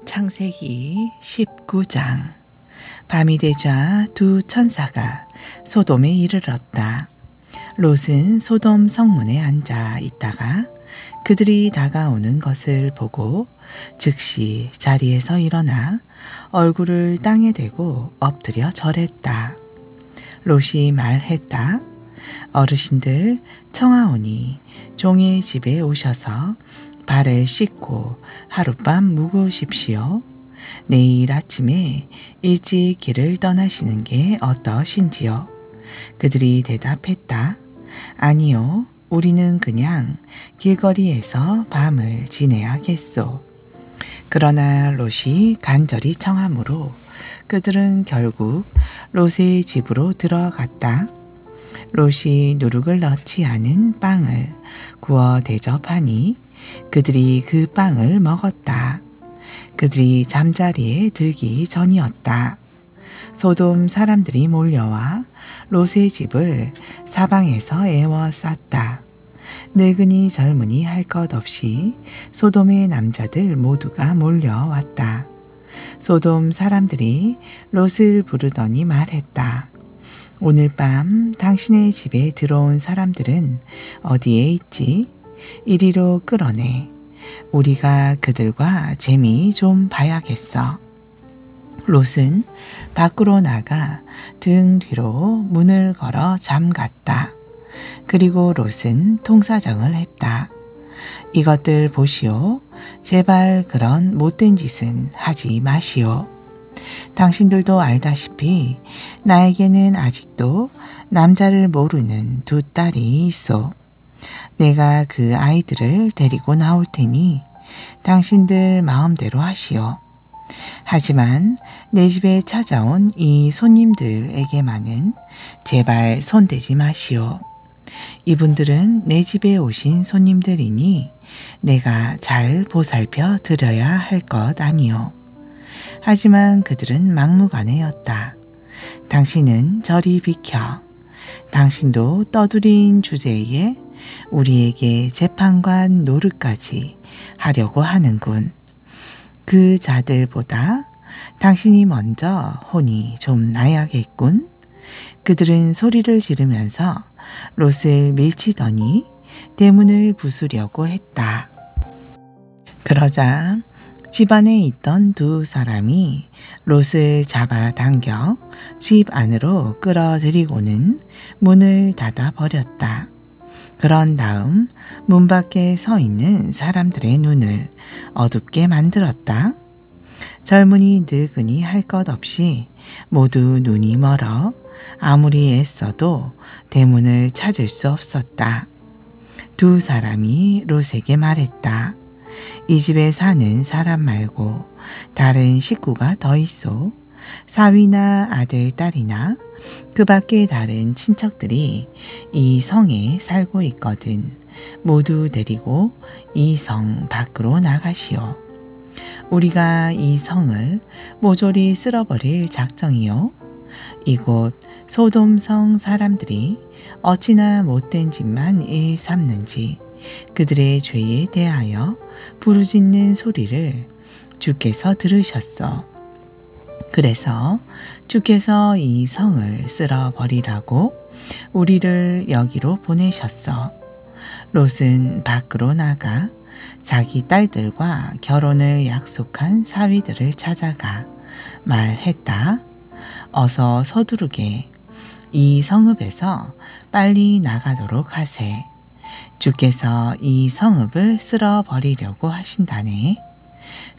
창세기 19장. 밤이 되자 두 천사가 소돔에 이르렀다. 롯은 소돔 성문에 앉아 있다가 그들이 다가오는 것을 보고 즉시 자리에서 일어나 얼굴을 땅에 대고 엎드려 절했다. 롯이 말했다. 어르신들 청하오니 종의 집에 오셔서 발을 씻고 하룻밤 묵으십시오. 내일 아침에 일찍 길을 떠나시는 게 어떠신지요? 그들이 대답했다. 아니요, 우리는 그냥 길거리에서 밤을 지내야겠소. 그러나 롯이 간절히 청하므로 그들은 결국 롯의 집으로 들어갔다. 롯이 누룩을 넣지 않은 빵을 구워 대접하니 그들이 그 빵을 먹었다. 그들이 잠자리에 들기 전이었다. 소돔 사람들이 몰려와 롯의 집을 사방에서 에워쌌다. 늙은이 젊은이 할 것 없이 소돔의 남자들 모두가 몰려왔다. 소돔 사람들이 롯을 부르더니 말했다. 오늘 밤 당신의 집에 들어온 사람들은 어디에 있지? 이리로 끌어내. 우리가 그들과 재미 좀 봐야겠어. 롯은 밖으로 나가 등 뒤로 문을 걸어 잠갔다. 그리고 롯은 통사정을 했다. 이것들 보시오. 제발 그런 못된 짓은 하지 마시오. 당신들도 알다시피 나에게는 아직도 남자를 모르는 두 딸이 있어. 내가 그 아이들을 데리고 나올 테니 당신들 마음대로 하시오. 하지만 내 집에 찾아온 이 손님들에게만은 제발 손대지 마시오. 이분들은 내 집에 오신 손님들이니 내가 잘 보살펴 드려야 할 것 아니오. 하지만 그들은 막무가내였다. 당신은 저리 비켜. 당신도 떠들인 주제에 우리에게 재판관 노릇까지 하려고 하는군. 그 자들보다 당신이 먼저 혼이 좀 나야겠군. 그들은 소리를 지르면서 롯을 밀치더니 대문을 부수려고 했다. 그러자 집안에 있던 두 사람이 롯을 잡아당겨 집 안으로 끌어들이고는 문을 닫아버렸다. 그런 다음 문 밖에 서 있는 사람들의 눈을 어둡게 만들었다. 젊은이 늙은이 할 것 없이 모두 눈이 멀어 아무리 애써도 대문을 찾을 수 없었다. 두 사람이 롯에게 말했다. 이 집에 사는 사람 말고 다른 식구가 더 있어. 사위나 아들, 딸이나 그 밖에 다른 친척들이 이 성에 살고 있거든. 모두 데리고 이 성 밖으로 나가시오. 우리가 이 성을 모조리 쓸어버릴 작정이요. 이곳 소돔성 사람들이 어찌나 못된 짓만 일삼는지 그들의 죄에 대하여 부르짖는 소리를 주께서 들으셨어. 그래서 주께서 이 성을 쓸어버리라고 우리를 여기로 보내셨어. 롯은 밖으로 나가 자기 딸들과 결혼을 약속한 사위들을 찾아가 말했다. 어서 서두르게 이 성읍에서 빨리 나가도록 하세. 주께서 이 성읍을 쓸어버리려고 하신다네.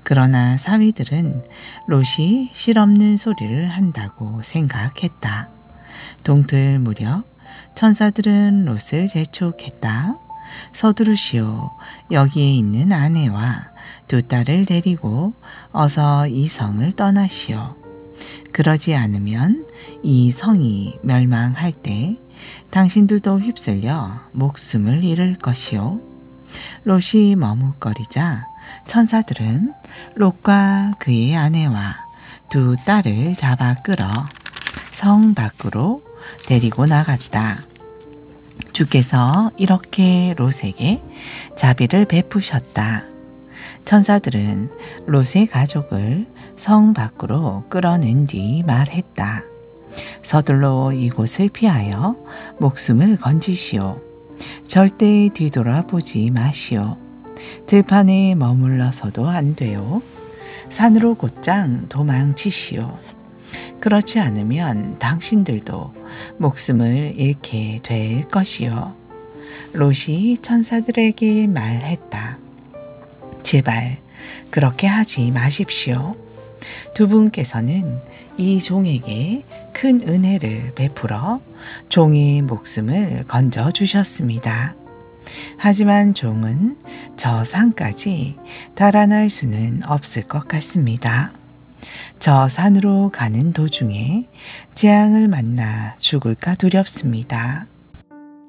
그러나 사위들은 롯이 실없는 소리를 한다고 생각했다. 동틀 무렵 천사들은 롯을 재촉했다. 서두르시오. 여기에 있는 아내와 두 딸을 데리고 어서 이 성을 떠나시오. 그러지 않으면 이 성이 멸망할 때 당신들도 휩쓸려 목숨을 잃을 것이오. 롯이 머뭇거리자 천사들은 롯과 그의 아내와 두 딸을 잡아 끌어 성 밖으로 데리고 나갔다. 주께서 이렇게 롯에게 자비를 베푸셨다. 천사들은 롯의 가족을 성 밖으로 끌어낸 뒤 말했다. 서둘러 이곳을 피하여 목숨을 건지시오. 절대 뒤돌아보지 마시오. 들판에 머물러서도 안 돼요. 산으로 곧장 도망치시오. 그렇지 않으면 당신들도 목숨을 잃게 될 것이요. 롯이 천사들에게 말했다. 제발 그렇게 하지 마십시오. 두 분께서는 이 종에게 큰 은혜를 베풀어 종의 목숨을 건져 주셨습니다. 하지만 종은 저 산까지 달아날 수는 없을 것 같습니다. 저 산으로 가는 도중에 재앙을 만나 죽을까 두렵습니다.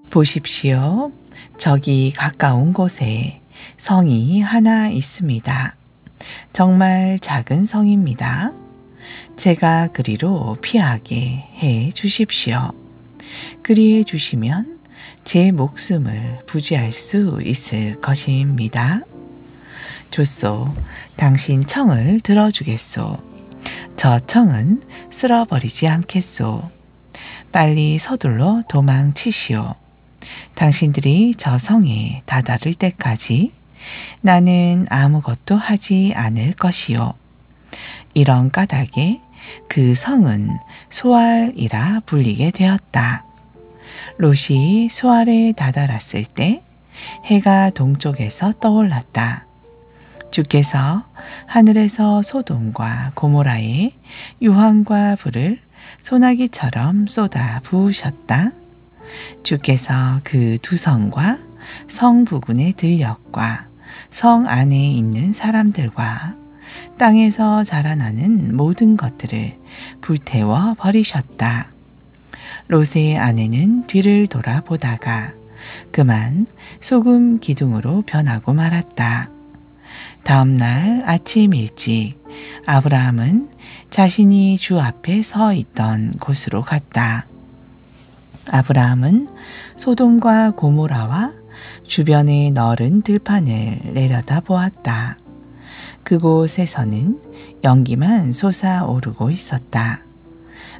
보십시오. 저기 가까운 곳에 성이 하나 있습니다. 정말 작은 성입니다. 제가 그리로 피하게 해 주십시오. 그리해 주시면 제 목숨을 부지할 수 있을 것입니다. 좋소, 당신 청을 들어주겠소. 저 청은 쓸어버리지 않겠소. 빨리 서둘러 도망치시오. 당신들이 저 성에 다다를 때까지 나는 아무것도 하지 않을 것이요. 이런 까닭에 그 성은 소알이라 불리게 되었다. 롯이 소알에 다다랐을 때 해가 동쪽에서 떠올랐다. 주께서 하늘에서 소돔과 고모라의 유황과 불을 소나기처럼 쏟아 부으셨다. 주께서 그 두 성과 성 부근의 들녘과 성 안에 있는 사람들과 땅에서 자라나는 모든 것들을 불태워 버리셨다. 롯의 아내는 뒤를 돌아보다가 그만 소금 기둥으로 변하고 말았다. 다음 날 아침 일찍 아브라함은 자신이 주 앞에 서 있던 곳으로 갔다. 아브라함은 소돔과 고모라와 주변의 넓은 들판을 내려다 보았다. 그곳에서는 연기만 솟아오르고 있었다.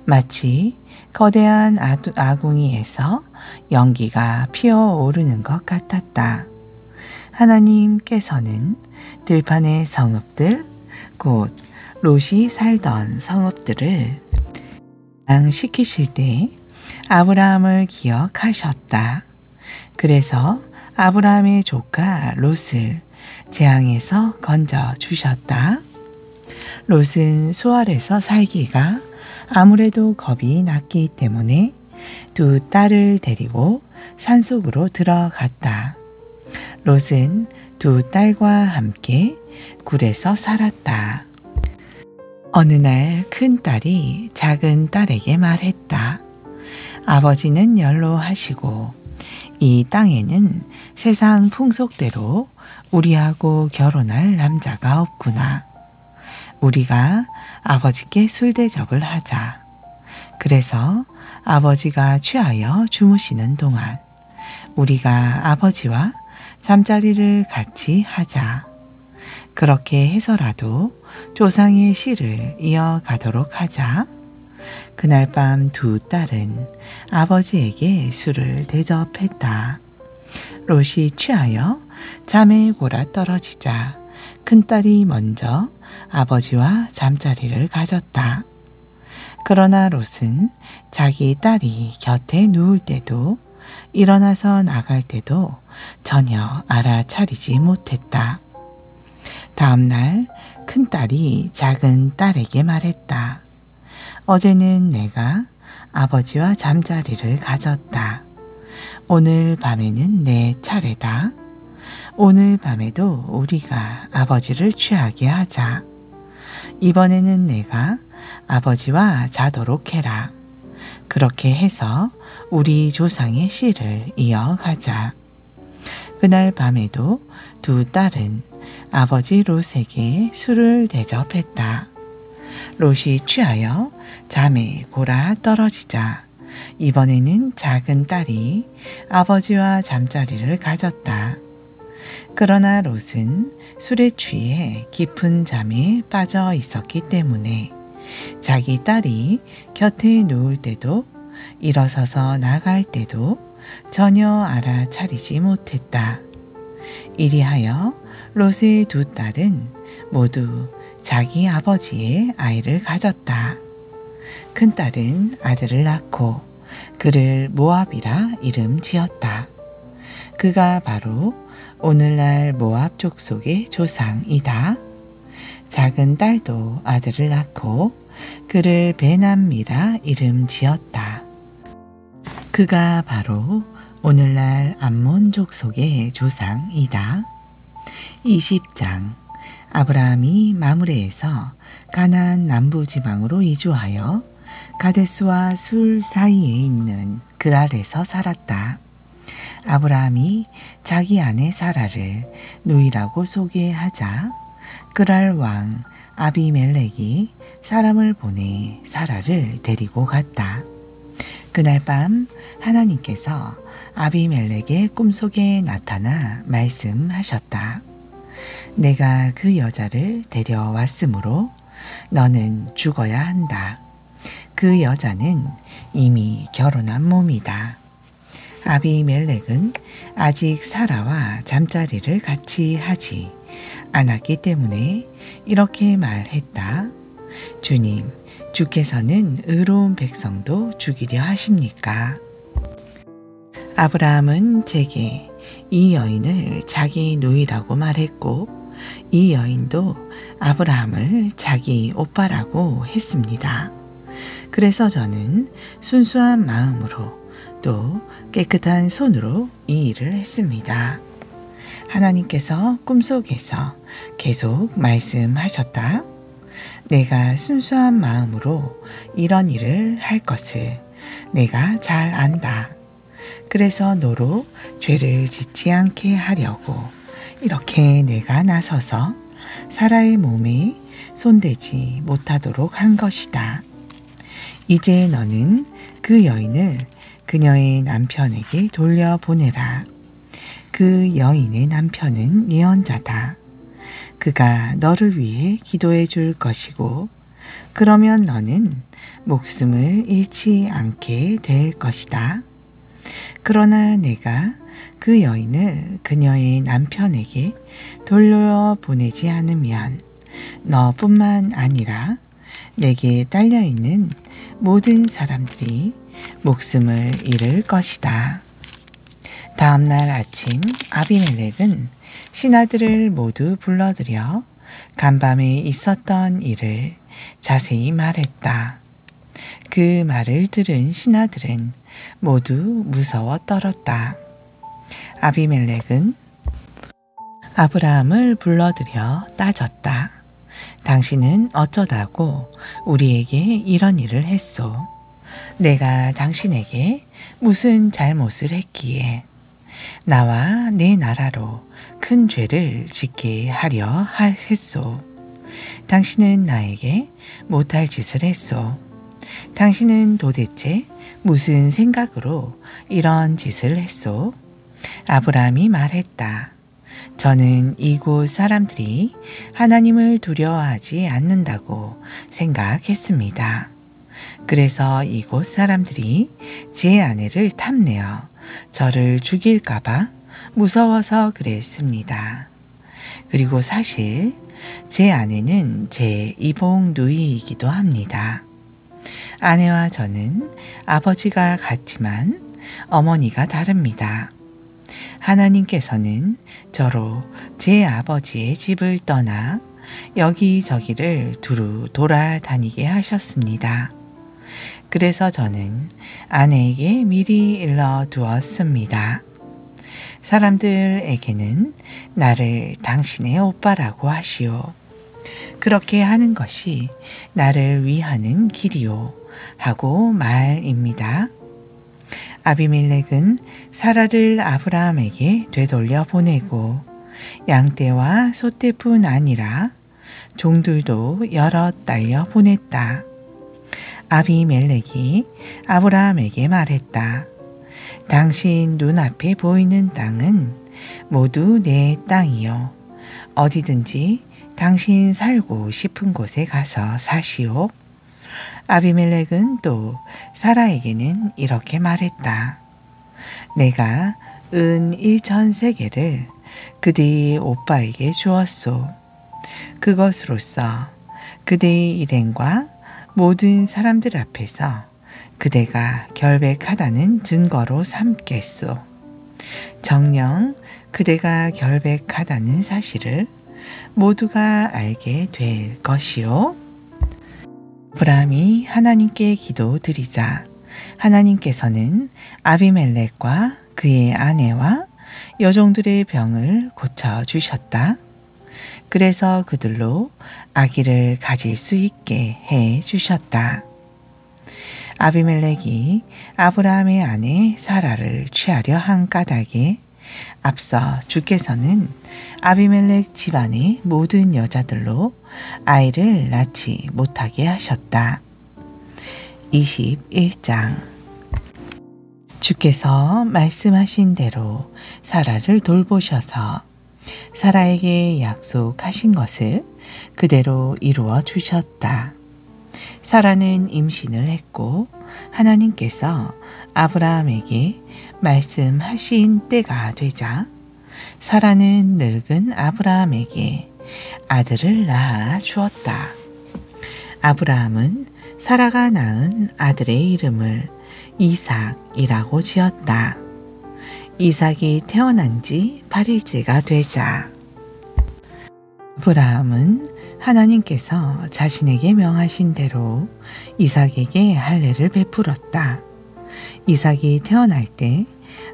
마치 거대한 아궁이에서 연기가 피어오르는 것 같았다. 하나님께서는 들판의 성읍들, 곧 롯이 살던 성읍들을 멸망시키실 때 아브라함을 기억하셨다. 그래서 아브라함의 조카 롯을 재앙에서 건져 주셨다. 롯은 소알에서 살기가 아무래도 겁이 났기 때문에 두 딸을 데리고 산속으로 들어갔다. 롯은 두 딸과 함께 굴에서 살았다. 어느 날 큰 딸이 작은 딸에게 말했다. 아버지는 연로하시고 이 땅에는 세상 풍속대로 우리하고 결혼할 남자가 없구나. 우리가 아버지께 술 대접을 하자. 그래서 아버지가 취하여 주무시는 동안 우리가 아버지와 잠자리를 같이 하자. 그렇게 해서라도 조상의 씨를 이어가도록 하자. 그날 밤 두 딸은 아버지에게 술을 대접했다. 롯이 취하여 잠에 골아 떨어지자 큰딸이 먼저 아버지와 잠자리를 가졌다. 그러나 롯은 자기 딸이 곁에 누울 때도 일어나서 나갈 때도 전혀 알아차리지 못했다. 다음 날 큰딸이 작은 딸에게 말했다. 어제는 내가 아버지와 잠자리를 가졌다. 오늘 밤에는 내 차례다. 오늘 밤에도 우리가 아버지를 취하게 하자. 이번에는 내가 아버지와 자도록 해라. 그렇게 해서 우리 조상의 씨를 이어가자. 그날 밤에도 두 딸은 아버지 롯에게 술을 대접했다. 롯이 취하여 잠에 골아 떨어지자 이번에는 작은 딸이 아버지와 잠자리를 가졌다. 그러나 롯은 술에 취해 깊은 잠에 빠져 있었기 때문에 자기 딸이 곁에 누울 때도 일어서서 나갈 때도 전혀 알아차리지 못했다. 이리하여 롯의 두 딸은 모두 자기 아버지의 아이를 가졌다. 큰딸은 아들을 낳고 그를 모압이라 이름 지었다. 그가 바로 오늘날 모압 족속의 조상이다. 작은 딸도 아들을 낳고 그를 베남미라 이름 지었다. 그가 바로 오늘날 암몬 족속의 조상이다. 20장 아브라함이 마므레에서 가나안 남부지방으로 이주하여 가데스와 술 사이에 있는 그랄에서 살았다. 아브라함이 자기 아내 사라를 누이라고 소개하자 그랄 왕 아비멜렉이 사람을 보내 사라를 데리고 갔다. 그날 밤 하나님께서 아비멜렉의 꿈속에 나타나 말씀하셨다. 내가 그 여자를 데려왔으므로 너는 죽어야 한다. 그 여자는 이미 결혼한 몸이다. 아비멜렉은 아직 사라와 잠자리를 같이 하지 않았기 때문에 이렇게 말했다. 주님, 주께서는 의로운 백성도 죽이려 하십니까? 아브라함은 제게 이 여인을 자기 누이라고 말했고 이 여인도 아브라함을 자기 오빠라고 했습니다. 그래서 저는 순수한 마음으로 또 깨끗한 손으로 이 일을 했습니다. 하나님께서 꿈속에서 계속 말씀하셨다. 내가 순수한 마음으로 이런 일을 할 것을 내가 잘 안다. 그래서 너로 죄를 짓지 않게 하려고 이렇게 내가 나서서 사라의 몸에 손대지 못하도록 한 것이다. 이제 너는 그 여인을 그녀의 남편에게 돌려보내라. 그 여인의 남편은 예언자다. 그가 너를 위해 기도해 줄 것이고 그러면 너는 목숨을 잃지 않게 될 것이다. 그러나 내가 그 여인을 그녀의 남편에게 돌려보내지 않으면 너뿐만 아니라 내게 딸려있는 모든 사람들이 목숨을 잃을 것이다. 다음 날 아침 아비멜렉은 신하들을 모두 불러들여 간밤에 있었던 일을 자세히 말했다. 그 말을 들은 신하들은 모두 무서워 떨었다. 아비멜렉은 아브라함을 불러들여 따졌다. 당신은 어쩌다고 우리에게 이런 일을 했소? 내가 당신에게 무슨 잘못을 했기에 나와 내 나라로 큰 죄를 짓게 하려 했소? 당신은 나에게 못할 짓을 했소. 당신은 도대체 무슨 생각으로 이런 짓을 했소? 아브라함이 말했다. 저는 이곳 사람들이 하나님을 두려워하지 않는다고 생각했습니다. 그래서 이곳 사람들이 제 아내를 탐내어 저를 죽일까봐 무서워서 그랬습니다. 그리고 사실 제 아내는 제 이복 누이이기도 합니다. 아내와 저는 아버지가 같지만 어머니가 다릅니다. 하나님께서는 저로 제 아버지의 집을 떠나 여기저기를 두루 돌아다니게 하셨습니다. 그래서 저는 아내에게 미리 일러 두었습니다. 사람들에게는 나를 당신의 오빠라고 하시오. 그렇게 하는 것이 나를 위하는 길이오 하고 말입니다. 아비멜렉은 사라를 아브라함에게 되돌려 보내고 양떼와 소떼뿐 아니라 종들도 여러 딸려 보냈다. 아비멜렉이 아브라함에게 말했다. 당신 눈앞에 보이는 땅은 모두 내 땅이요. 어디든지 당신 살고 싶은 곳에 가서 사시오. 아비멜렉은 또 사라에게는 이렇게 말했다. 내가 은 1,000세겔을 그대의 오빠에게 주었소. 그것으로써 그대의 일행과 모든 사람들 앞에서 그대가 결백하다는 증거로 삼겠소. 정녕 그대가 결백하다는 사실을 모두가 알게 될 것이요. 아브라함이 하나님께 기도드리자 하나님께서는 아비멜렉과 그의 아내와 여종들의 병을 고쳐주셨다. 그래서 그들로 아기를 가질 수 있게 해주셨다. 아비멜렉이 아브라함의 아내 사라를 취하려 한 까닭에 앞서 주께서는 아비멜렉 집안의 모든 여자들로 아이를 낳지 못하게 하셨다. 21장 주께서 말씀하신 대로 사라를 돌보셔서 사라에게 약속하신 것을 그대로 이루어 주셨다. 사라는 임신을 했고 하나님께서 아브라함에게 말씀하신 때가 되자 사라는 늙은 아브라함에게 아들을 낳아 주었다. 아브라함은 사라가 낳은 아들의 이름을 이삭이라고 지었다. 이삭이 태어난 지 8일째가 되자 아브라함은 하나님께서 자신에게 명하신 대로 이삭에게 할례를 베풀었다. 이삭이 태어날 때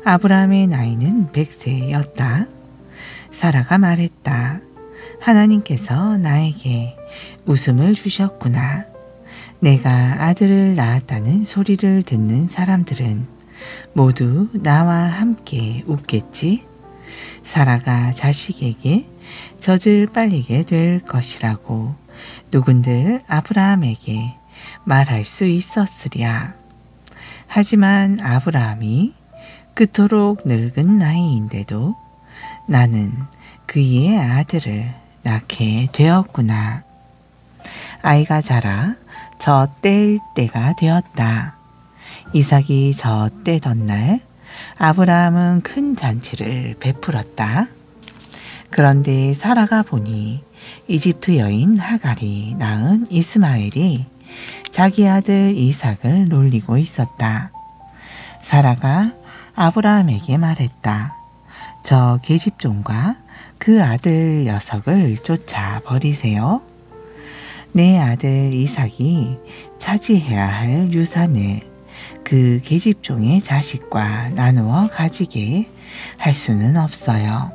아브라함의 나이는 100세였다. 사라가 말했다. 하나님께서 나에게 웃음을 주셨구나. 내가 아들을 낳았다는 소리를 듣는 사람들은 모두 나와 함께 웃겠지. 사라가 자식에게 젖을 빨리게 될 것이라고 누군들 아브라함에게 말할 수 있었으랴. 하지만 아브라함이 그토록 늙은 나이인데도 나는 그의 아들을 낳게 되었구나. 아이가 자라 젖뗄 때가 되었다. 이삭이 젖떼던 날 아브라함은 큰 잔치를 베풀었다. 그런데 사라가 보니 이집트 여인 하갈이 낳은 이스마엘이 자기 아들 이삭을 놀리고 있었다. 사라가 아브라함에게 말했다. 저 계집종과 그 아들 녀석을 쫓아 버리세요. 내 아들 이삭이 차지해야 할 유산을 그 계집종의 자식과 나누어 가지게 할 수는 없어요.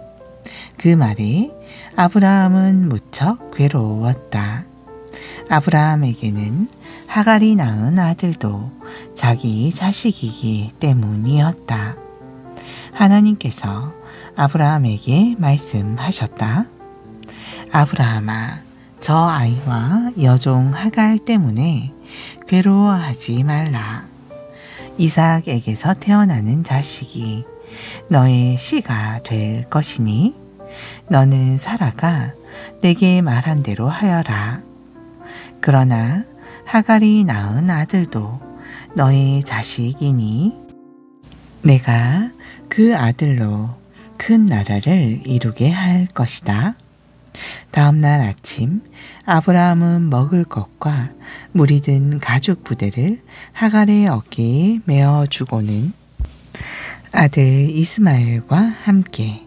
그 말에 아브라함은 무척 괴로웠다. 아브라함에게는 하갈이 낳은 아들도 자기 자식이기 때문이었다. 하나님께서 아브라함에게 말씀하셨다. 아브라함아, 저 아이와 여종 하갈 때문에 괴로워하지 말라. 이삭에게서 태어나는 자식이 너의 씨가 될 것이니 너는 사라가 내게 말한 대로 하여라. 그러나 하갈이 낳은 아들도 너의 자식이니 내가 그 아들로 큰 나라를 이루게 할 것이다. 다음 날 아침 아브라함은 먹을 것과 물이 든 가죽 부대를 하갈의 어깨에 메어주고는 아들 이스마엘과 함께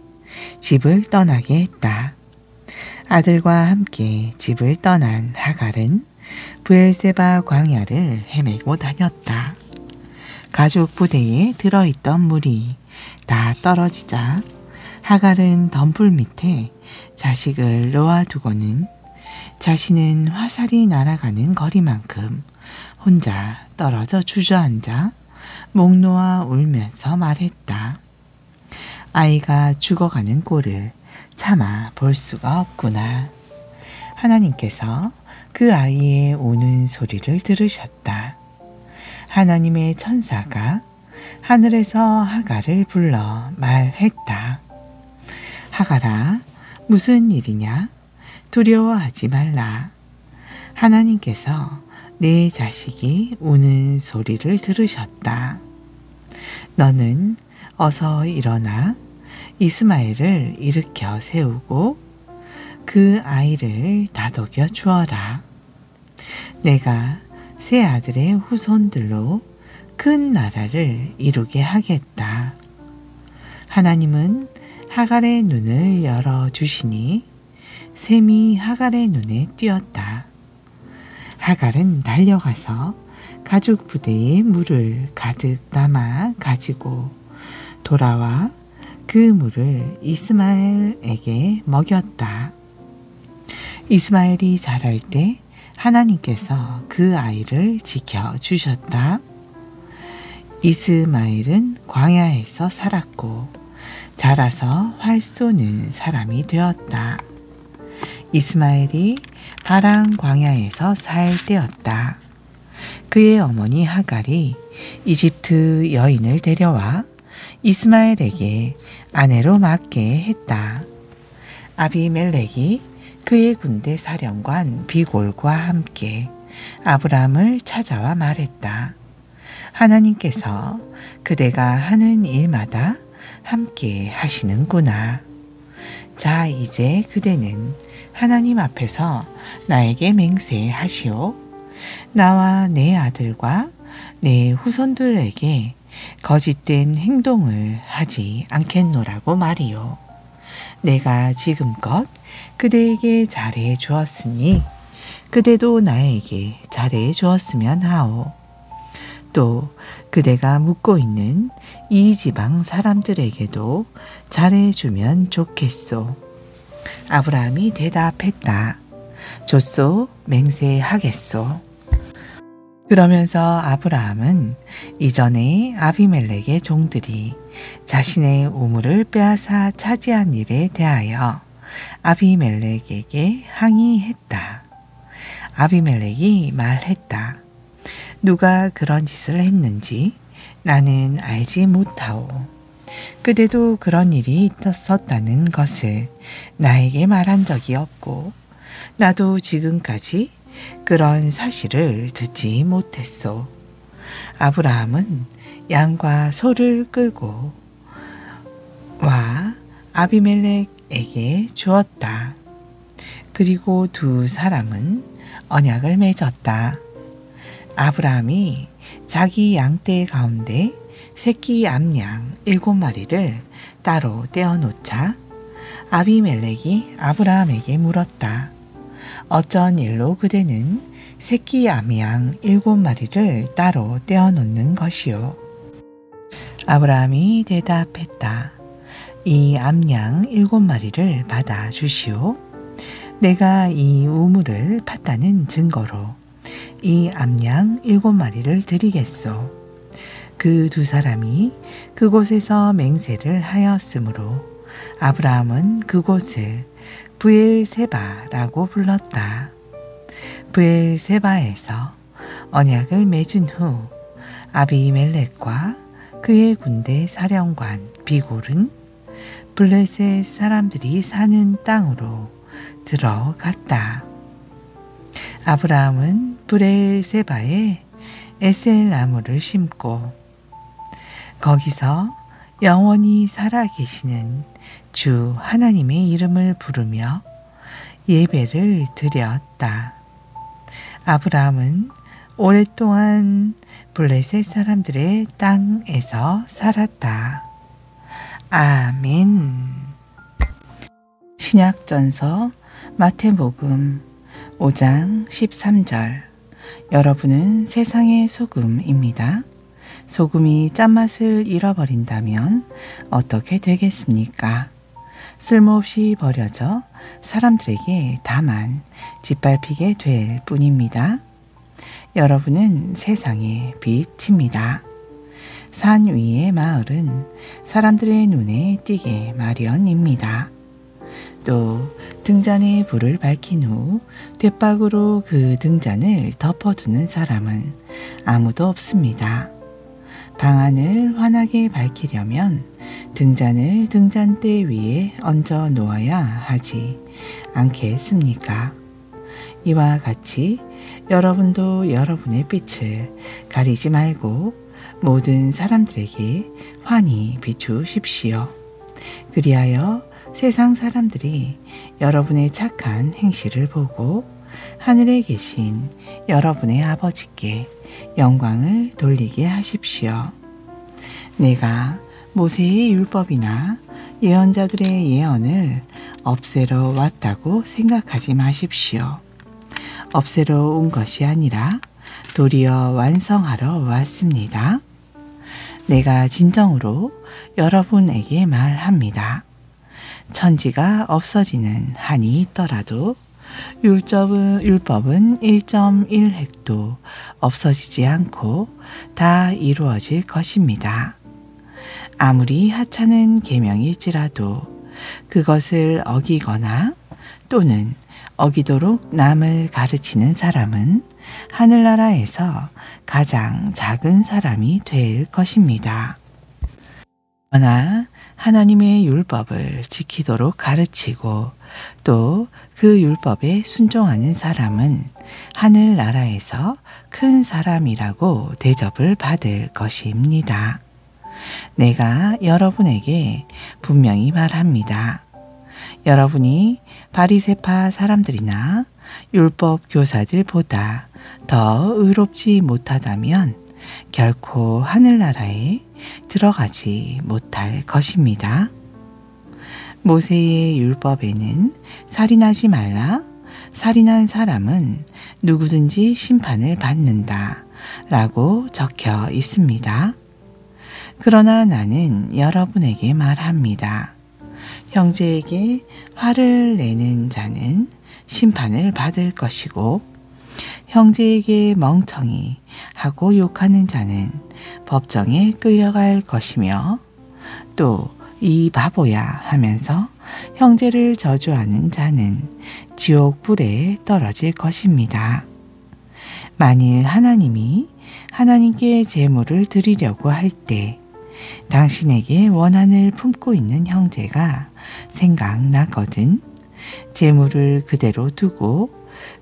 집을 떠나게 했다. 아들과 함께 집을 떠난 하갈은 브엘세바 광야를 헤매고 다녔다. 가죽 부대에 들어있던 물이 다 떨어지자 하갈은 덤불 밑에 자식을 놓아두고는 자신은 화살이 날아가는 거리만큼 혼자 떨어져 주저앉아 목 놓아 울면서 말했다. 아이가 죽어가는 꼴을 참아 볼 수가 없구나. 하나님께서 그 아이의 우는 소리를 들으셨다. 하나님의 천사가 하늘에서 하갈을 불러 말했다. 하갈아, 무슨 일이냐? 두려워하지 말라. 하나님께서 내 자식이 우는 소리를 들으셨다. 너는 어서 일어나 이스마엘을 일으켜 세우고 그 아이를 다독여 주어라. 내가 세 아들의 후손들로 큰 나라를 이루게 하겠다. 하나님은 하갈의 눈을 열어주시니 샘이 하갈의 눈에 띄었다. 하갈은 달려가서 가죽 부대에 물을 가득 담아 가지고 돌아와 그 물을 이스마엘에게 먹였다. 이스마엘이 자랄 때 하나님께서 그 아이를 지켜주셨다. 이스마엘은 광야에서 살았고 자라서 활 쏘는 사람이 되었다. 이스마엘이 파란 광야에서 살 때였다. 그의 어머니 하갈이 이집트 여인을 데려와 이스마엘에게 아내로 맡게 했다. 아비멜렉이 그의 군대 사령관 비골과 함께 아브람을 찾아와 말했다. 하나님께서 그대가 하는 일마다 함께 하시는구나. 자, 이제 그대는 하나님 앞에서 나에게 맹세하시오. 나와 내 아들과 내 후손들에게 거짓된 행동을 하지 않겠노라고 말이요. 내가 지금껏 그대에게 잘해 주었으니 그대도 나에게 잘해 주었으면 하오. 또 그대가 묻고 있는 이 지방 사람들에게도 잘해주면 좋겠소. 아브라함이 대답했다. 좋소, 맹세하겠소. 그러면서 아브라함은 이전에 아비멜렉의 종들이 자신의 우물을 빼앗아 차지한 일에 대하여 아비멜렉에게 항의했다. 아비멜렉이 말했다. 누가 그런 짓을 했는지 나는 알지 못하오. 그대도 그런 일이 있었다는 것을 나에게 말한 적이 없고 나도 지금까지 그런 사실을 듣지 못했소. 아브라함은 양과 소를 끌고 와 아비멜렉에게 주었다. 그리고 두 사람은 언약을 맺었다. 아브라함이 자기 양떼 가운데 새끼 암양 7마리를 따로 떼어놓자 아비멜렉이 아브라함에게 물었다. 어쩐 일로 그대는 새끼 암양 7마리를 따로 떼어놓는 것이요? 아브라함이 대답했다. 이 암양 7마리를 받아 주시오. 내가 이 우물을 팠다는 증거로 이 암양 7마리를 드리겠소. 그 두 사람이 그곳에서 맹세를 하였으므로 아브라함은 그곳을 브엘세바라고 불렀다. 브엘세바에서 언약을 맺은 후 아비멜렉과 그의 군대 사령관 비골은 블레셋 사람들이 사는 땅으로 들어갔다. 아브라함은 브엘세바에 에셀 나무를 심고 거기서 영원히 살아계시는 주 하나님의 이름을 부르며 예배를 드렸다. 아브라함은 오랫동안 블레셋 사람들의 땅에서 살았다. 아멘. 신약전서 마태복음 5장 13절. 여러분은 세상의 소금입니다. 소금이 짠맛을 잃어버린다면 어떻게 되겠습니까? 쓸모없이 버려져 사람들에게 다만 짓밟히게 될 뿐입니다. 여러분은 세상의 빛입니다. 산 위의 마을은 사람들의 눈에 띄게 마련입니다. 또 등잔에 불을 밝힌 후 뒷박으로 그 등잔을 덮어두는 사람은 아무도 없습니다. 방안을 환하게 밝히려면 등잔을 등잔대 위에 얹어 놓아야 하지 않겠습니까? 이와 같이 여러분도 여러분의 빛을 가리지 말고 모든 사람들에게 환히 비추십시오. 그리하여 세상 사람들이 여러분의 착한 행실을 보고 하늘에 계신 여러분의 아버지께 영광을 돌리게 하십시오. 내가 모세의 율법이나 예언자들의 예언을 없애러 왔다고 생각하지 마십시오. 없애러 온 것이 아니라 도리어 완성하러 왔습니다. 내가 진정으로 여러분에게 말합니다. 천지가 없어지는 한이 있더라도 율법은 1.1획도 없어지지 않고 다 이루어질 것입니다. 아무리 하찮은 계명일지라도 그것을 어기거나 또는 어기도록 남을 가르치는 사람은 하늘나라에서 가장 작은 사람이 될 것입니다. 그러나 하나님의 율법을 지키도록 가르치고 또 그 율법에 순종하는 사람은 하늘나라에서 큰 사람이라고 대접을 받을 것입니다. 내가 여러분에게 분명히 말합니다. 여러분이 바리새파 사람들이나 율법 교사들보다 더 의롭지 못하다면 결코 하늘나라에 들어가지 못할 것입니다. 모세의 율법에는 살인하지 말라, 살인한 사람은 누구든지 심판을 받는다 라고 적혀 있습니다. 그러나 나는 여러분에게 말합니다. 형제에게 화를 내는 자는 심판을 받을 것이고 형제에게 멍청이 하고 욕하는 자는 법정에 끌려갈 것이며 또 이 바보야 하면서 형제를 저주하는 자는 지옥 불에 떨어질 것입니다. 만일 하나님이 하나님께 제물을 드리려고 할 때 당신에게 원한을 품고 있는 형제가 생각나거든 제물을 그대로 두고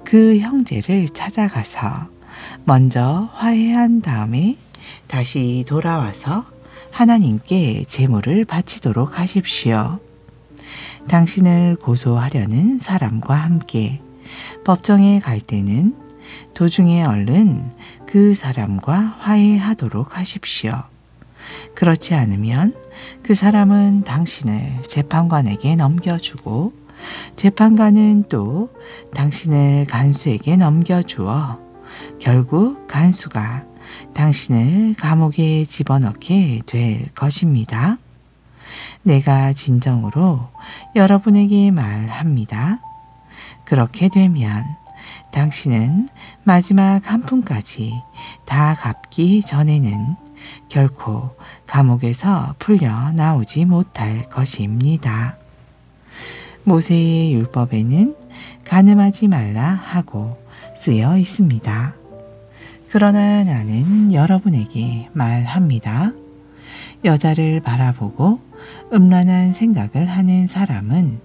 그 형제를 찾아가서 먼저 화해한 다음에 다시 돌아와서 하나님께 제물을 바치도록 하십시오. 당신을 고소하려는 사람과 함께 법정에 갈 때는 도중에 얼른 그 사람과 화해하도록 하십시오. 그렇지 않으면 그 사람은 당신을 재판관에게 넘겨주고 재판관은 또 당신을 간수에게 넘겨주어 결국 간수가 당신을 감옥에 집어넣게 될 것입니다. 내가 진정으로 여러분에게 말합니다. 그렇게 되면 당신은 마지막 한 푼까지 다 갚기 전에는 결코 감옥에서 풀려 나오지 못할 것입니다. 모세의 율법에는 간음하지 말라 하고 쓰여 있습니다. 그러나 나는 여러분에게 말합니다. 여자를 바라보고 음란한 생각을 하는 사람은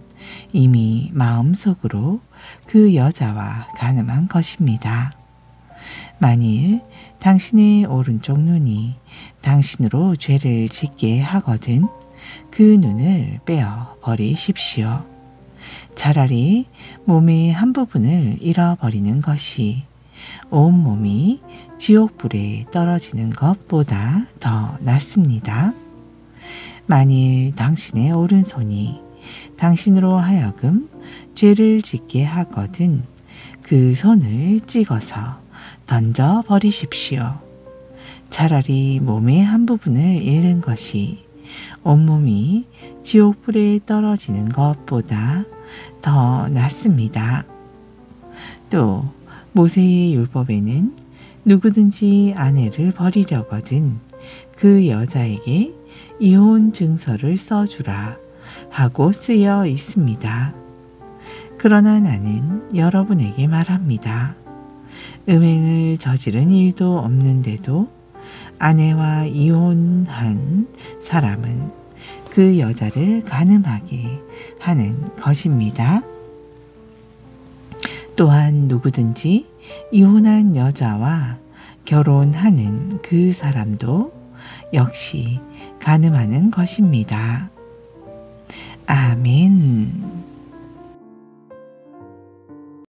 이미 마음속으로 그 여자와 간음한 것입니다. 만일 당신의 오른쪽 눈이 당신으로 죄를 짓게 하거든 그 눈을 빼어 버리십시오. 차라리 몸의 한 부분을 잃어버리는 것이 온몸이 지옥불에 떨어지는 것보다 더 낫습니다. 만일 당신의 오른손이 당신으로 하여금 죄를 짓게 하거든 그 손을 찍어서 던져 버리십시오. 차라리 몸의 한 부분을 잃는 것이 온몸이 지옥불에 떨어지는 것보다 더 낫습니다. 또 모세의 율법에는 누구든지 아내를 버리려거든 그 여자에게 이혼 증서를 써주라 하고 쓰여 있습니다. 그러나 나는 여러분에게 말합니다. 음행을 저지른 일도 없는데도 아내와 이혼한 사람은 그 여자를 간음하게 하는 것입니다. 또한 누구든지 이혼한 여자와 결혼하는 그 사람도 역시 간음하는 것입니다. 아멘.